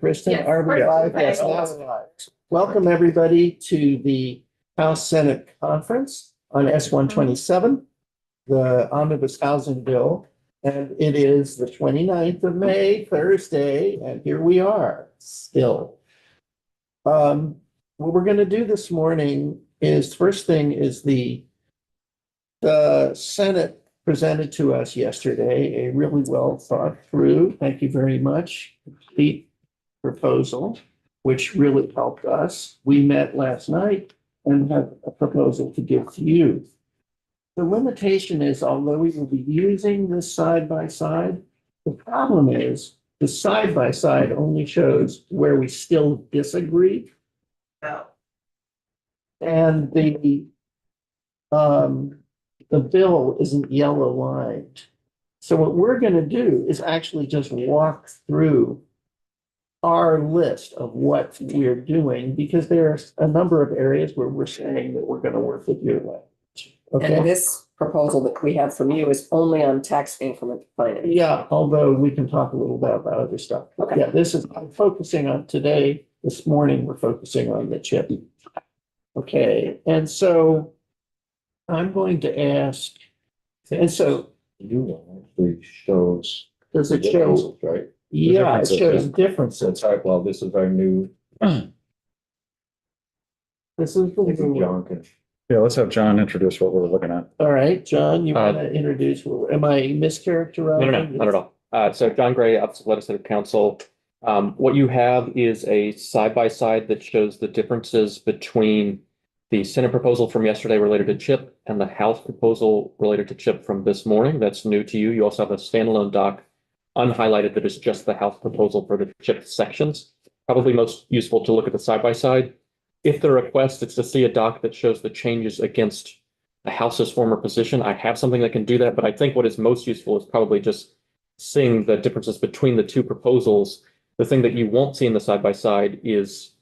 Kristen, Yes, are we live? Yes, now we're live. Welcome, everybody, to the House Senate Conference on S.127, the Omnibus Housing Bill. And it is the 29th of May, Thursday, and here we are still. What we're going to do this morning is, first thing is the Senate presented to us yesterday a really well thought through, thank you very much, complete proposal, which really helped us. We met last night and have a proposal to give to you. The limitation is, although we will be using this side by side, the problem is the side by side only shows where we still disagree. And the bill isn't yellow lined. So what we're going to do is actually just walk through our list of what we're doing, because there's a number of areas where we're saying that we're going to work with your language. Okay. And this proposal that we have from you is only on tax increment finance. Yeah, although we can talk a little bit about other stuff. Okay. Yeah, I'm focusing on today, this morning, we're focusing on the chip. Okay, and so I'm going to ask, and so You actually shows. does it show? Right? Yeah, it differences, shows yeah. differences. That's right. Well, this is very new. This is the new one. John can. Yeah, let's have John introduce what we're looking at. All right, John, you want to introduce, am I mischaracterizing? No, not at all. So John Gray, Office of Legislative Counsel. What you have is a side-by-side that shows the differences between the Senate proposal from yesterday related to CHIP and the House proposal related to CHIP from this morning. That's new to you. You also have a standalone doc unhighlighted that is just the House proposal for the CHIP sections. Probably most useful to look at the side-by-side. If the request is to see a doc that shows the changes against the House's former position, I have something that can do that, but I think what is most useful is probably just seeing the differences between the two proposals. The thing that you won't see in the side-by-side is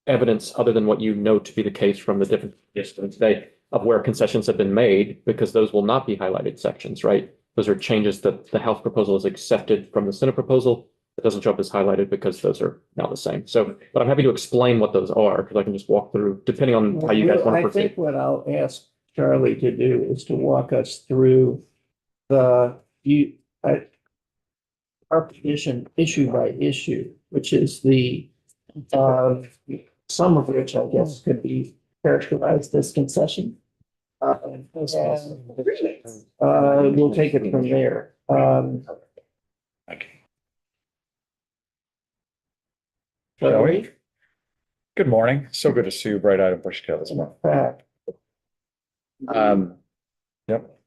evidence other than what you know to be the case from the different yesterday today of where concessions have been made, because those will not be highlighted sections, right? Those are changes that the House proposal is accepted from the Senate proposal. It doesn't show up as highlighted because those are now the same. So, but I'm happy to explain what those are, because I can just walk through depending on how you guys want to proceed. I think what I'll ask Charlie to do is to walk us through our position issue by issue, which is the some of which I guess could be characterized as concession. We'll take it from there. Shall we? Good morning. So good to see you, bright-eyed and bushy-tailed this morning. Yep.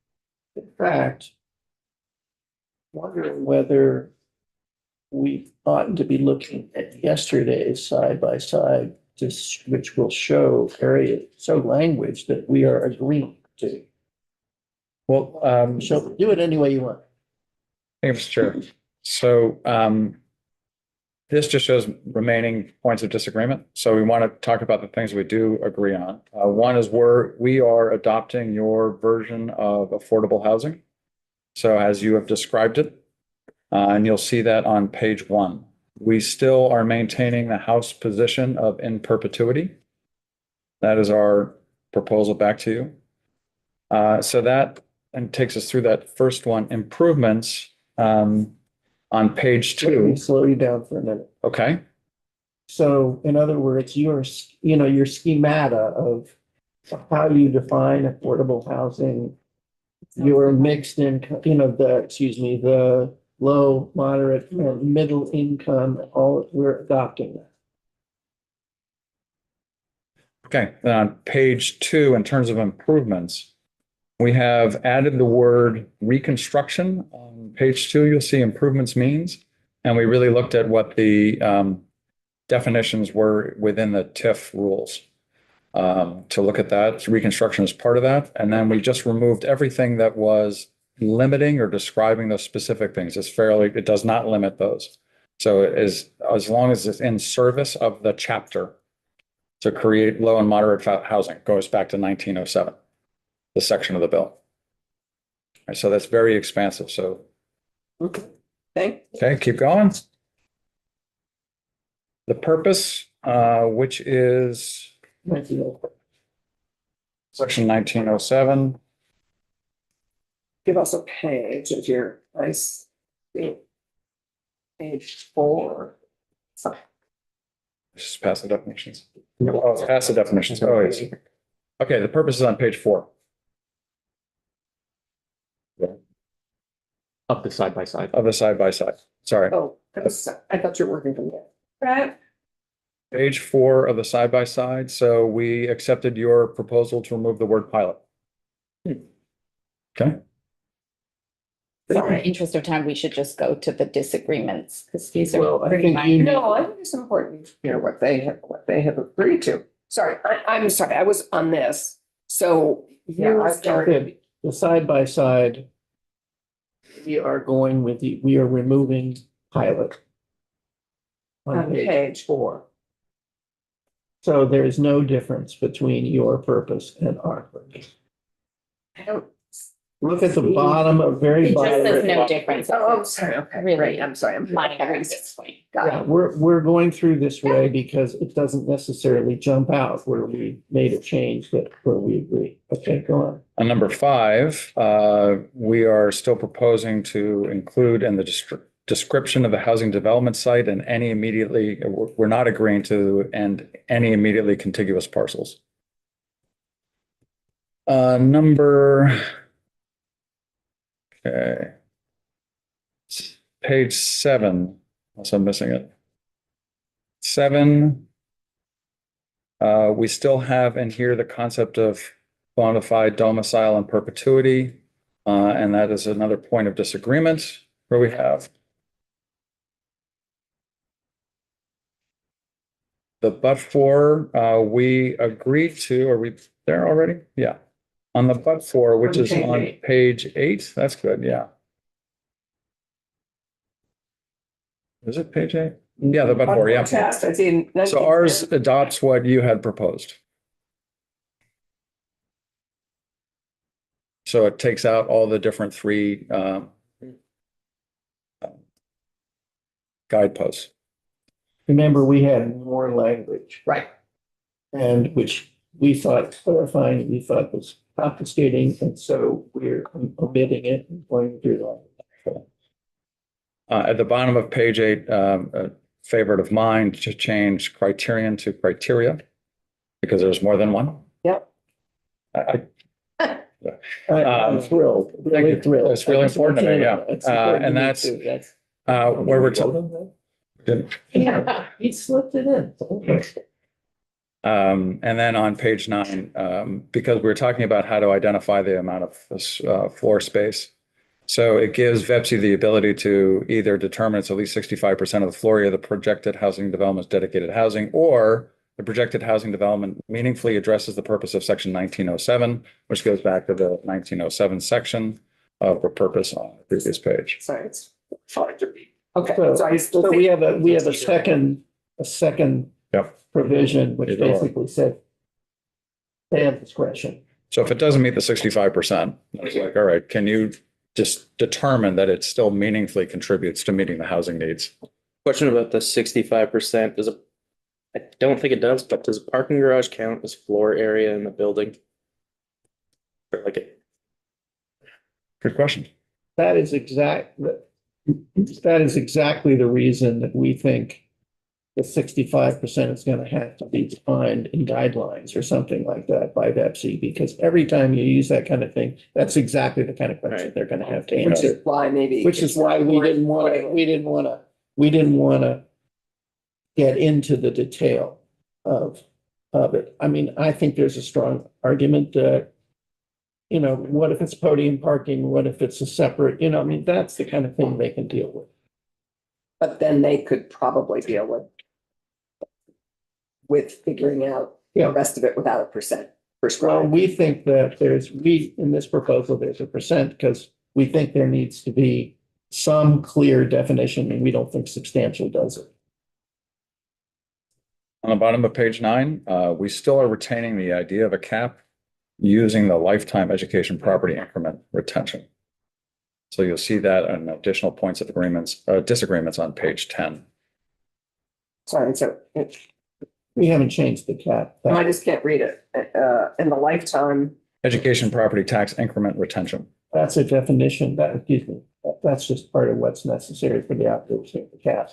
In fact, wondering whether we ought to be looking at yesterday's side by side, which will show language that we are agreeing to. Well, So do it any way you want. thank you, Mr. Chair. So this just shows remaining points of disagreement. So we want to talk about the things we do agree on. One is we are adopting your version of affordable housing. So as you have described it, and you'll see that on page 1. We still are maintaining the House position of in perpetuity. That is our proposal back to you. So that and takes us through that first one, improvements on page 2. Let me slow you down for a minute. Okay. So in other words, your schemata of how you define affordable housing, your mixed income, the low, moderate, and middle income, we're adopting that. Okay. Then on page 2, in terms of improvements, we have added the word reconstruction. On page 2, you'll see improvements means. And we really looked at what the definitions were within the TIF rules to look at that. So reconstruction is part of that. And then we just removed everything that was limiting or describing those specific things. It does not limit those. So it is, as long as it's in service of the chapter to create low and moderate housing, goes back to 1907, the section of the bill. Right, so that's very expansive. So Okay. okay, keep going. The purpose, which is section 1907. Give us a page if you're nice. Page 4. Just pass the definitions. Oh, it's past the definitions. Oh, yes. Okay, the purpose is on page 4. Of the side by side. Of the side by side. Sorry. Oh, I thought you were working from there. Right. Page 4 of the side by side. So we accepted your proposal to remove the word pilot. Okay. In the interest of time, we should just go to the disagreements because these Well, are I pretty think you- minor. No, I think it's important to hear what they have agreed to. Sorry, I'm sorry, I was on this. So Yeah, I started the side by side. We are going with we are removing pilot. On page 4. So there is no difference between your purpose and our purpose. I don't. Look at the bottom of very It just says no bottom. difference. Oh, I'm sorry, okay, Really right, I'm sorry, I'm. Minor at this point. Got Yeah, it. we're going through this way because it doesn't necessarily jump out where we made a change where we agree. Okay, go on. On number 5, we are still proposing to include in the description of the housing development site and any immediately, we're not agreeing to, and any immediately contiguous parcels. Okay. Page 7, also missing it. 7. We still have in here the concept of bona fide domicile and perpetuity. And that is another point of disagreement where we have the but for, we agreed to, are we there already? Yeah. On the but for, which is Page on 8. page 8, that's good, yeah. Is it page 8? Yeah, the but for, yeah. Test, I see. So ours adopts what you had proposed. So it takes out all the different 3 guideposts. Remember, we had more language. Right. And which we thought clarifying, we thought was obfuscating, and so we're omitting it and going through that. At the bottom of page 8, a favorite of mine to change criterion to criteria because there's more than one. Yep. I'm thrilled, thank really you. thrilled. It's really important to me, yeah. It's important And to me that's- too, That's. where we're didn't. Yeah, he slipped it in. And then on page 9, because we're talking about how to identify the amount of this, floor space. So it gives VEPSI the ability to either determine it's at least 65% of the floor area of the projected housing development is dedicated housing, or the projected housing development meaningfully addresses the purpose of section 1907, which goes back to the 1907 section of the purpose on the previous page. Sorry, it's hard to read. Okay, So so I still we think, have a second Yep. provision, which Either or. basically said they have discretion. So if it doesn't meet the 65%, it's like, all right, can you just determine that it still meaningfully contributes to meeting the housing needs? Question about the 65%, I don't think it does, but does a parking garage count as floor area in the building? Or like it, Good question. That is exactly the reason that we think the 65% is going to have to be defined in guidelines or something like that by VEPSI, because every time you use that kind of thing, that's exactly the kind of question Right. they're going to have to which answer. is why maybe. Which is why we didn't want to get into the detail of it. I mean, I think there's a strong argument that, what if it's podium parking? What if it's a separate, I mean, that's the kind of thing they can deal with. But then they could probably deal with figuring out Yeah. the rest of it without a percent Well, prescribed. we think that in this proposal, there's a percent because we think there needs to be some clear definition, and we don't think substantial does it. On the bottom of page 9, we still are retaining the idea of a cap using the lifetime education property increment retention. So you'll see that in additional points of disagreements on page 10. Sorry, so We haven't changed the cap. I just can't read it. In the lifetime, Education property tax increment retention. That's a definition, excuse me, that's just part of what's necessary for the operation of the cap.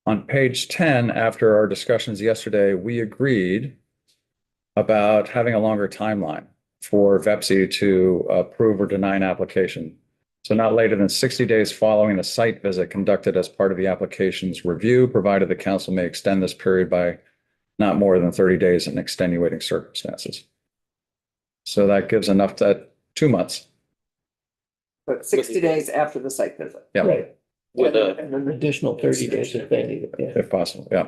On page 10, after our discussions yesterday, we agreed about having a longer timeline for VEPSI to approve or deny an application. So not later than 60 days following the site visit conducted as part of the application's review, provided the council may extend this period by not more than 30 days in extenuating circumstances. So that gives enough to 2 months. but 60 days after the site visit. Yeah, Right, With and an additional 30 days if they need it. Yeah. if possible. Yeah.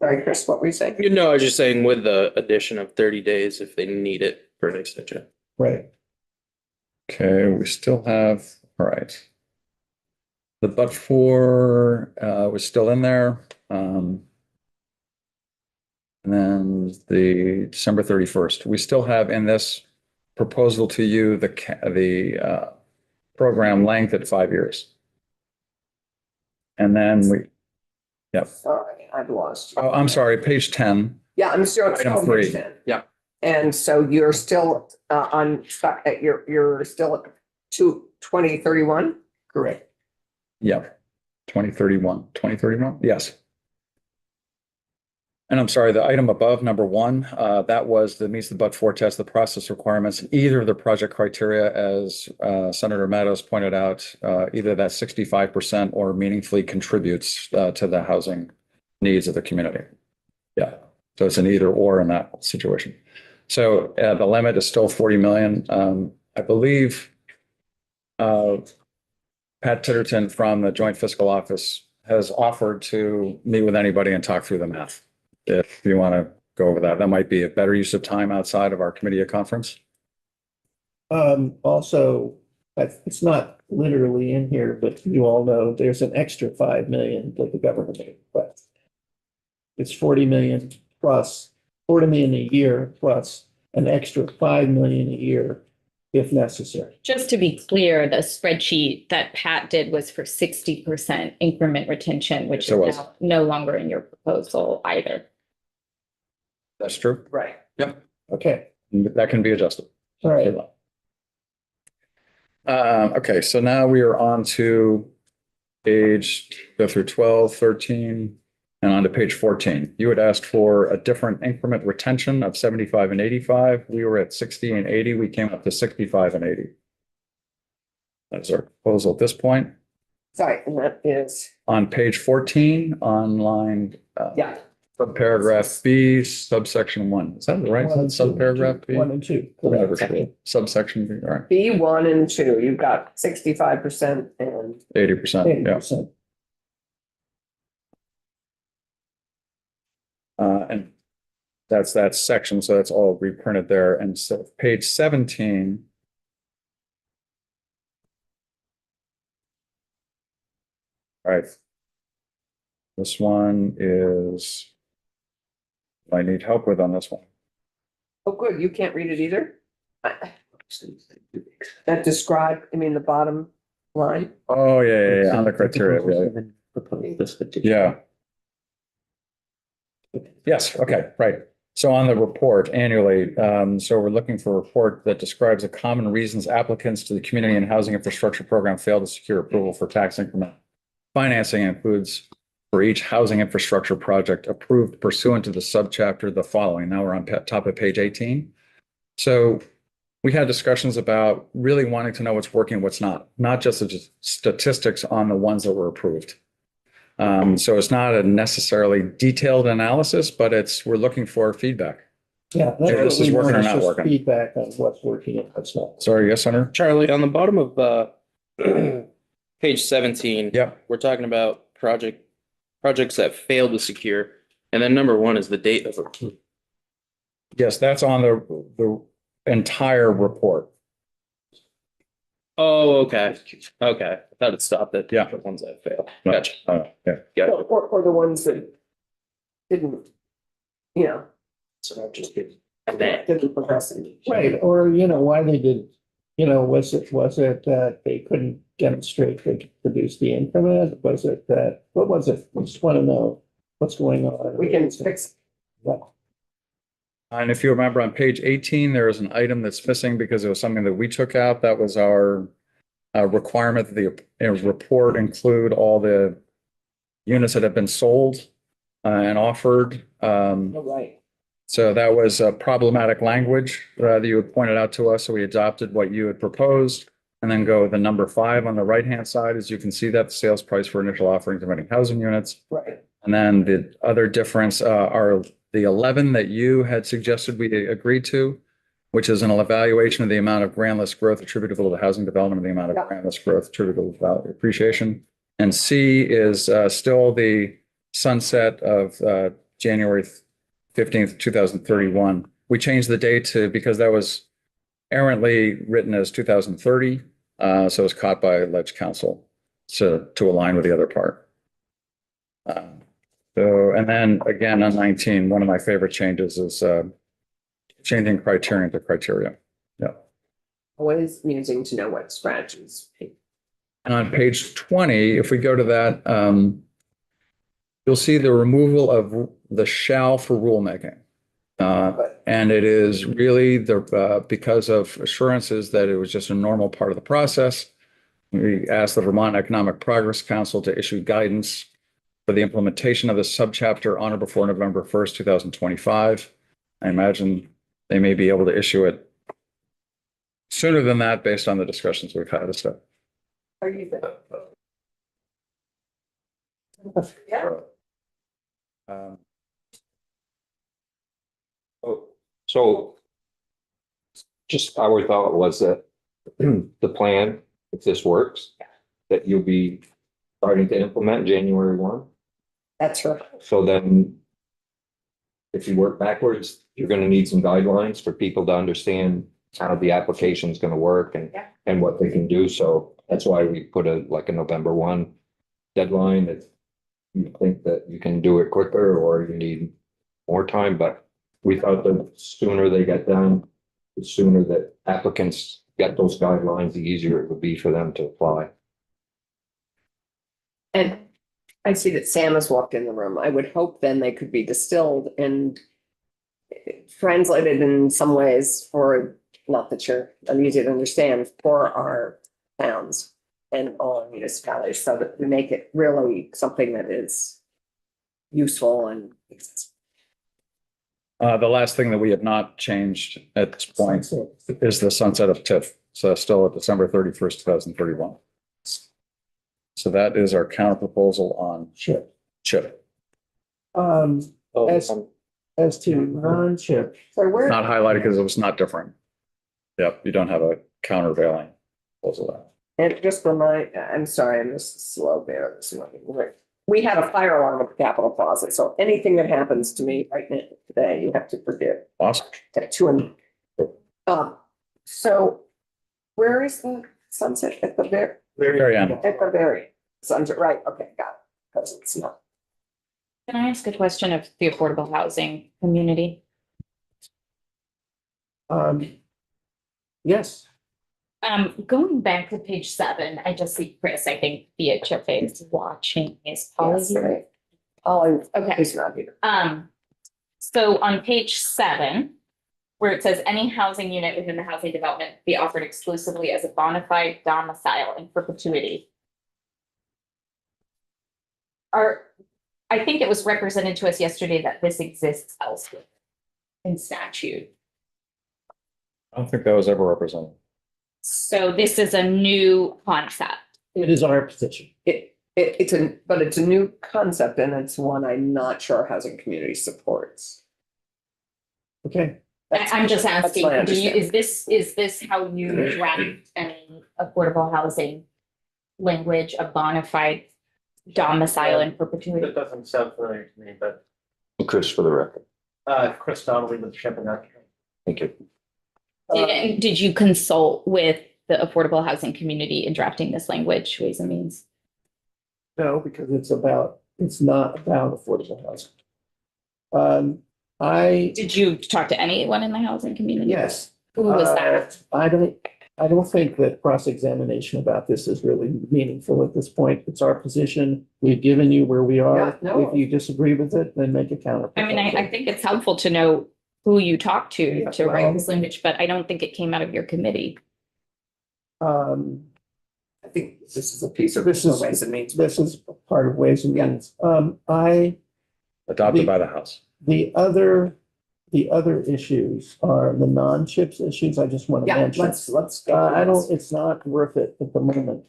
Sorry, Chris, what were you saying? I was just saying with the addition of 30 days if they need it for an extension. Right. Okay, we still have, all right. The but for was still in there. And then the December 31st, we still have in this proposal to you the program length at 5 years. And then yep. Sorry, I've lost. you. Oh, I'm sorry, page 10. Yeah, I'm still. Item 3. Yeah. And so you're still stuck at you're still at 2031? Correct. Yeah. 2031, yes. And I'm sorry, the item above, number 1, that was the meets the but-for test, the process requirements, either of the project criteria, as Senator Meadows pointed out, either that 65% or meaningfully contributes to the housing needs of the community. Yeah, so it's an either or in that situation. So the limit is still 40 million. I believe Pat Titterton from the Joint Fiscal Office has offered to meet with anybody and talk through the math. If you want to go over that, that might be a better use of time outside of our committee conference. Also, it's not literally in here, but you all know there's an extra 5 million that the government made request. It's 40 million plus 40 million a year plus an extra 5 million a year if necessary. Just to be clear, the spreadsheet that Pat did was for 60% increment retention, which So is now no longer in your proposal either. That's true. Right. Yep. Okay, That can be adjusted. all right. Okay, so now we are on to go through 12, 13, and on to page 14. You had asked for a different increment retention of 75 and 85. We were at 60 and 80. We came up to 65 and 80. That's our proposal at this point. Sorry, and that is, On page 14, on line yeah, subparagraph B, subsection 1. Is that the right? One and two. Subparagraph B? 1 and 2. Whatever. Correct. Subsection B, all right, B1 and 2, you've got 65% and 80%, yeah. 80%. And that's that section, so that's all reprinted there. And so page 17. All right. This one is, I need help with on this one. oh, good, you can't read it either? That describe, the bottom line? Oh, yeah, on the criteria, yeah. Yes, okay, right. So on the report annually, so we're looking for a report that describes the common reasons applicants to the Community and Housing Infrastructure Program fail to secure approval for tax increment. Financing includes for each housing infrastructure project approved pursuant to the subchapter the following. Now we're on top of page 18. So we had discussions about really wanting to know what's working, what's not just the statistics on the ones that were approved. So it's not a necessarily detailed analysis, but we're looking for feedback. Yeah. that's This what is we working want, or is not just working. Feedback on what's working and what's not. Sorry, yes, Senator? Charlie, on the bottom of page 17. Yep. We're talking about projects that failed to secure. And then number 1 is the date of approval. Yes, that's on the entire report. Oh, okay. Okay. I thought it stopped at Yeah. the ones that failed. No. Gotcha. Yeah. Got it. Or the ones that didn't, So I'm just kidding. And then, didn't progress. Right, or why they did, was it that they couldn't demonstrate they could produce the increment? Was it that, what was it? I just want to know what's going on. We can fix. Yeah. And if you remember on page 18, there is an item that's missing because it was something that we took out. That was our requirement that the report include all the units that have been sold and offered. Right. So that was a problematic language that you had pointed out to us. So we adopted what you had proposed and then go the number 5 on the right-hand side. As you can see that the sales price for initial offerings of any housing units. Right. And then the other difference are the 11 that you had suggested we agreed to, which is an evaluation of the amount of grantless growth attributable to housing development and the amount of Yeah. grantless growth attributable to value appreciation. And C is still the sunset of January 15th, 2031. We changed the date to, because that was errantly written as 2030. So it's caught by Ledge Council to align with the other part. And then again, on 19, one of my favorite changes is changing criterion to criteria. Yeah. Always amusing to know what strategies. And on page 20, if we go to that, you'll see the removal of the shall for rulemaking. And it is really because of assurances that it was just a normal part of the process. We asked the Vermont Economic Progress Council to issue guidance for the implementation of the subchapter on or before November 1st, 2025. I imagine they may be able to issue it sooner than that based on the discussions we've had. Are you there? Yeah. So just our thought was that the plan, if this works, that you'll be starting to implement January 1. That's right. So then if you work backwards, you're going to need some guidelines for people to understand how the application is going to work and what they can do. So that's why we put a November 1 deadline. If you think that you can do it quicker or you need more time, but we thought the sooner they get done, the sooner that applicants get those guidelines, the easier it would be for them to apply. And I see that Sam has walked in the room. I would hope then they could be distilled and translated in some ways for, not that you're easy to understand, for our towns and all our municipalities, so that we make it really something that is useful and accessible. The last thing that we have not changed at this point is the sunset of TIF. So that's still at December 31st, 2031. So that is our counter proposal on chip. As to non-chip, So we're, Not highlighted because it was not different. Yep, you don't have a countervailing proposal there. and just for I'm sorry, I'm just slow there this morning. We had a fire alarm at the Capitol Plaza, so anything that happens to me right now today, you have to forgive. Awesome. At 2 and so where is the sunset at the Very end. at the very sunset, right? Okay, got it. Because it's not. Can I ask a question of the affordable housing community? yes, Going back to page 7, I just see Chris, I think via chip is watching his Yes, policy. right. Oh, Okay. he's not here. So on page 7, where it says any housing unit within the housing development be offered exclusively as a bona fide domicile in perpetuity. I think it was represented to us yesterday that this exists elsewhere in statute. I don't think that was ever represented. So this is a new concept. it is our position. It's a new concept, and it's one I'm not sure housing community supports. Okay, I'm just That's asking, my is this how you draft any affordable housing language, a bona fide domicile in perpetuity? That doesn't sound familiar to me, but Chris, for the record. Chris Donnelly with Shipping. Thank you. Did you consult with the affordable housing community in drafting this language, Ways and Means? no, because it's not about affordable housing. I, Did you talk to anyone in the housing community? yes. Who was that? I I don't think that cross-examination about this is really meaningful at this point. It's our position. We've given you where we Yeah, are. no. If you disagree with it, then make a counter. I mean, I think it's helpful to know who you talked to Yeah, write well- this language, but I don't think it came out of your committee. I think this is a piece of This is- ways and means. This is part of Ways and Means. Adopted by the House. The other issues are the non-chips issues. I just want to Yeah, mention. let's. I don't, it's not worth it at the moment.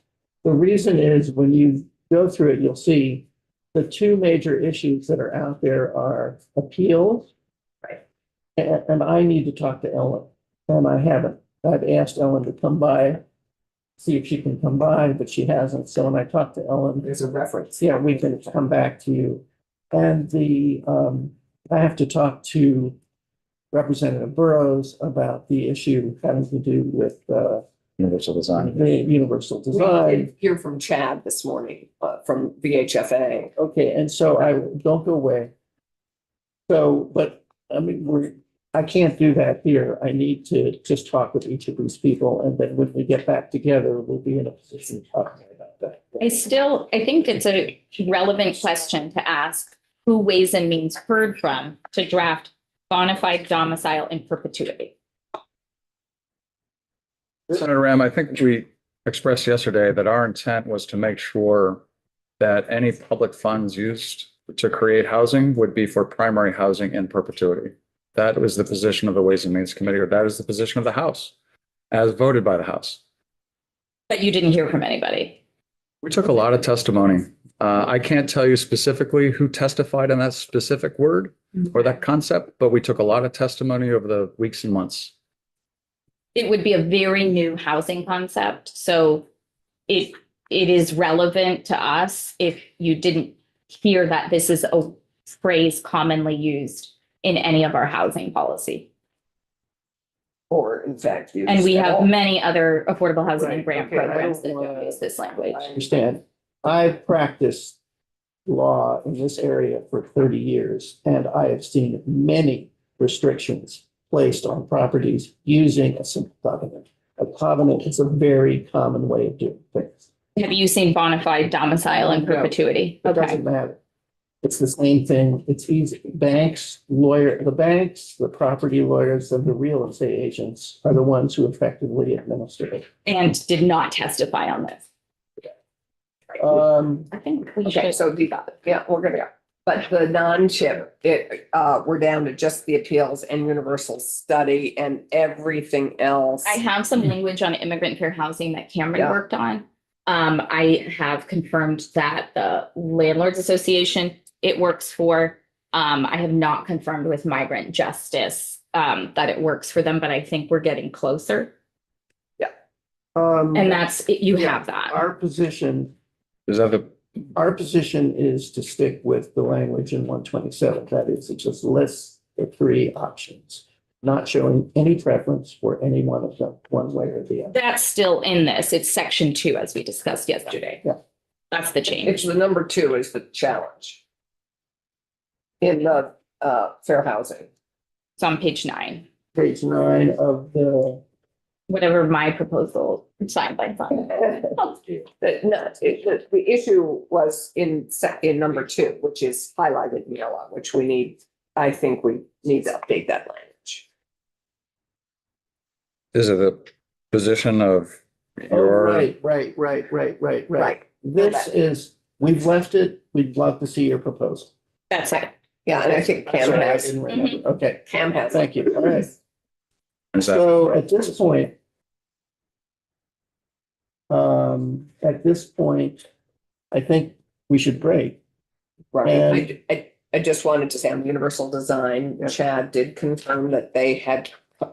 The reason is when you go through it, you'll see the two major issues that are out there are appeals. Right. And I need to talk to Ellen, and I haven't. I've asked Ellen to come by, see if she can come by, but she hasn't. So when I talked to Ellen, There's a reference. yeah, we can come back to you. And I have to talk to Representative Burrows about the issue having to do with Universal design. the universal We design. did hear from Chad this morning, from VHFA. Okay, and so I don't go away. So, but I mean, I can't do that here. I need to just talk with each of these people, and then when we get back together, we'll be in a position to talk about that. I think it's a relevant question to ask who Ways and Means heard from to draft bona fide domicile in perpetuity. Senator Ram, I think we expressed yesterday that our intent was to make sure that any public funds used to create housing would be for primary housing in perpetuity. That was the position of the Ways and Means Committee, or that is the position of the House, as voted by the House. But you didn't hear from anybody. We took a lot of testimony. I can't tell you specifically who testified on that specific word or that concept, but we took a lot of testimony over the weeks and months. It would be a very new housing concept, so it is relevant to us if you didn't hear that this is a phrase commonly used in any of our housing policy. Or in fact. used And we at have all. many other affordable housing and Right, grant okay, I programs that don't don't wanna- use this language. I understand. I've practiced law in this area for 30 years, and I have seen many restrictions placed on properties using a simple covenant. A covenant is a very common way of doing things. Have you seen bona fide domicile in No. perpetuity? It Okay, doesn't matter. It's the same thing. It's easy. The banks, the property lawyers, and the real estate agents are the ones who effectively administer it. and did not testify on this. I think we Okay, should. so we're gonna go. But the non-chip, we're down to just the appeals and universal study and everything else. I have some language on immigrant fair housing that Cameron Yeah. worked on. I have confirmed that the landlords association it works for. I have not confirmed with migrant justice that it works for them, but I think we're getting closer. And that's, you Yeah. have that. Our position Is that the, Our position is to stick with the language in 127. That is, it just lists the three options, not showing any preference for any one of them, one way or the other. That's still in this. It's section 2, as we discussed yesterday. Yeah. That's the It's change. the number 2 is the challenge. In the fair housing. It's on page 9, Page 9 of the, whatever my proposal signed by sign. The issue was in number 2, which is highlighted in yellow, which I think we need to update that language. is it the position of oh, your? right. This is, we've left it. We'd love to see your proposal. That's it. Yeah, and I think Cam Sorry, I has, didn't remember. Okay, Cam has. thank you. All right. Is that, So at this point, I think we should break. Right, I just wanted to say on universal design, Yeah. Chad did confirm that they had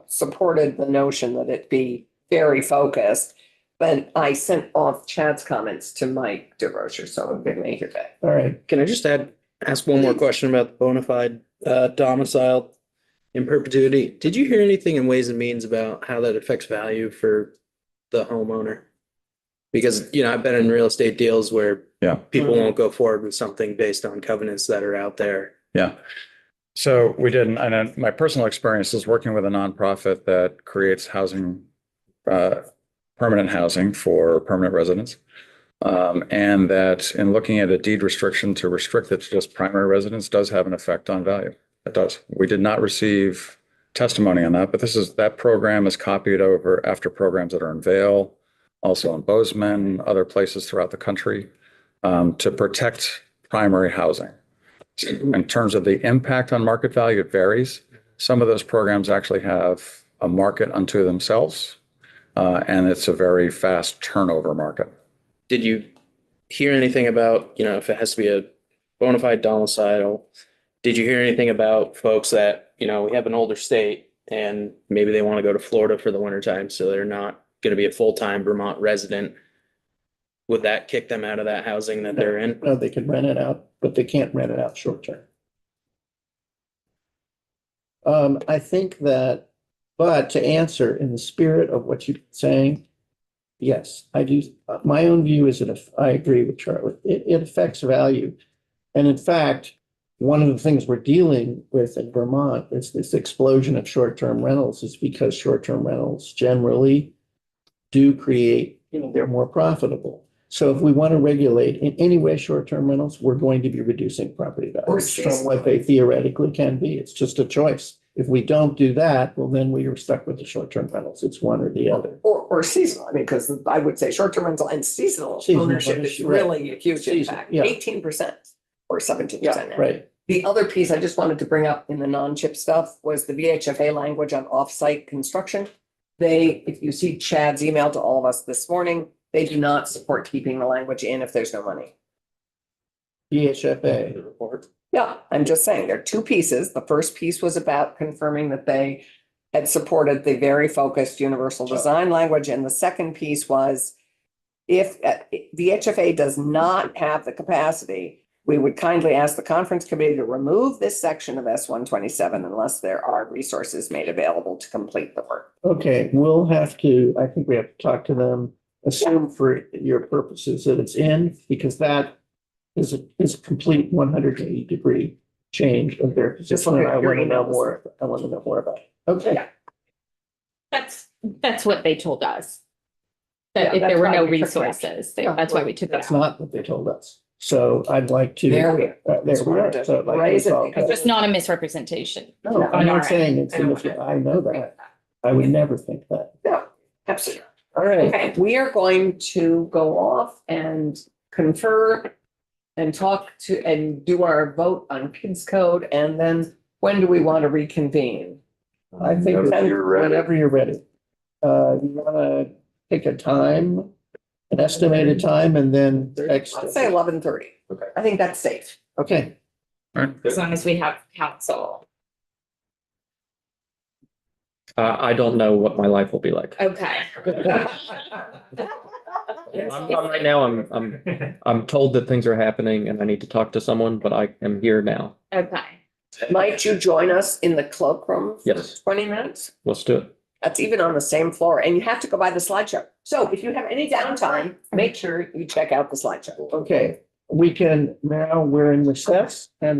supported the notion that it be very focused. But I sent off Chad's comments to Mike DeRocher, so I'm gonna make it back. All right. Can I just ask one more question about the bona fide domicile in perpetuity? Did you hear anything in Ways and Means about how that affects value for the homeowner? Because, I've been in real estate deals where yeah. people won't go forward with something based on covenants that are out there. Yeah. So we didn't, and then my personal experience is working with a nonprofit that creates housing permanent housing for permanent residents. And that in looking at a deed restriction to restrict it to just primary residence does have an effect on value. It does. We did not receive testimony on that, but that program is copied over after programs that are in Vail, also in Bozeman, other places throughout the country, to protect primary housing. In terms of the impact on market value, it varies. Some of those programs actually have a market unto themselves, and it's a very fast turnover market. Did you hear anything about, if it has to be a bona fide domicile? Did you hear anything about folks that, we have an older state and maybe they want to go to Florida for the wintertime, so they're not going to be a full-time Vermont resident? Would that kick them out of that housing that they're in? No, they could rent it out, but they can't rent it out short term. I think that, but to answer in the spirit of what you're saying, yes, I do. My own view is that if I agree with Charlie, it affects value. And in fact, one of the things we're dealing with in Vermont is this explosion of short-term rentals is because short-term rentals generally do create, they're more profitable. So if we want to regulate in any way short-term rentals, we're going to be reducing property values from what they theoretically can be. It's just a choice. If we don't do that, well, then we are stuck with the short-term rentals. It's one or the other. Or seasonal, I mean, because I would say short-term rental and seasonal ownership is really a huge impact, yeah. 18% or 17% Yeah, now. right. The other piece I just wanted to bring up in the non-chip stuff was the VHFA language on off-site construction. If you see Chad's email to all of us this morning, they do not support keeping the language in if there's no money. VHFA. Yeah, I'm just saying, there are two pieces. The first piece was about confirming that they had supported the very focused universal design language. And the second piece was if the HFA does not have the capacity, we would kindly ask the conference committee to remove this section of S.127 unless there are resources made available to complete the work. Okay, I think we have to talk to them, assume for your purposes that it's in, because that is a complete 180-degree change of their position. look at I want your to know emails. more. I want to know more about it. Okay. Yeah. That's what they told us. Yeah, That if that's there were why no we took the resources, Yeah, that's why we took it That's out. not what they told us. So I'd like to. There we are. There we are. So I'd like to Raise it resolve because that. It's not a misrepresentation. No, I'm on our not saying it's, end. I know that. I would never think that. No, absolutely. All right. Okay, we are going to go off and confer and talk to and do our vote on kids code. And then when do we want to reconvene? I think Whenever you're ready. whenever you're ready. You want to pick a time, an estimated time, and then text. Let's say 11:30. Okay. I think that's safe. Okay. As long as we have counsel. I don't know what my life will be like. Okay. Right now, I'm told that things are happening and I need to talk to someone, but I am here now. Okay. Might you join us in the cloakroom for Yes. 20 minutes? Let's do it. That's even on the same floor, and you have to go by the slideshow. So if you have any downtime, make sure you check out the slideshow. Okay, we're in recess and